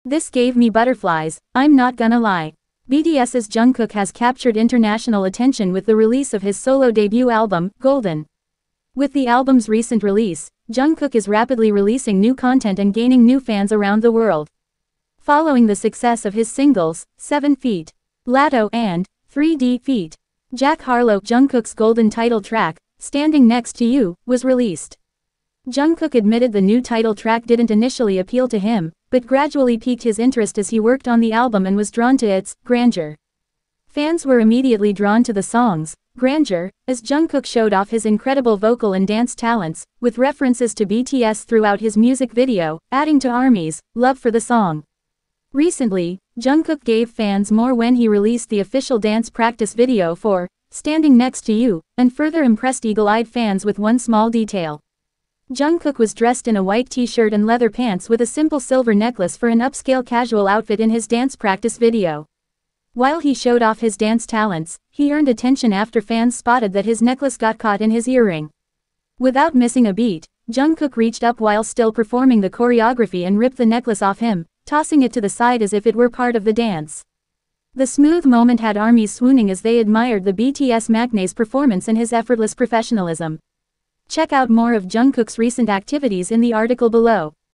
This gave me butterflies, I'm not gonna lie. BTS's Jungkook has captured international attention with the release of his solo debut album, Golden. With the album's recent release, Jungkook is rapidly releasing new content and gaining new fans around the world. Following the success of his singles, 7 Feet, Lato and 3D Feet, Jack Harlow, Jungkook's golden title track, Standing Next to You, was released. Jungkook admitted the new title track didn't initially appeal to him, but gradually piqued his interest as he worked on the album and was drawn to its grandeur. Fans were immediately drawn to the song's grandeur, as Jungkook showed off his incredible vocal and dance talents, with references to BTS throughout his music video, adding to ARMY's love for the song. Recently, Jungkook gave fans more when he released the official dance practice video for Standing Next to You, and further impressed eagle-eyed fans with one small detail. Jungkook was dressed in a white t-shirt and leather pants with a simple silver necklace for an upscale casual outfit in his dance practice video. While he showed off his dance talents, he earned attention after fans spotted that his necklace got caught in his earring. Without missing a beat, Jungkook reached up while still performing the choreography and ripped the necklace off him, tossing it to the side as if it were part of the dance. The smooth moment had ARMYs swooning as they admired the BTS magnate's performance and his effortless professionalism. Check out more of Jungkook's recent activities in the article below.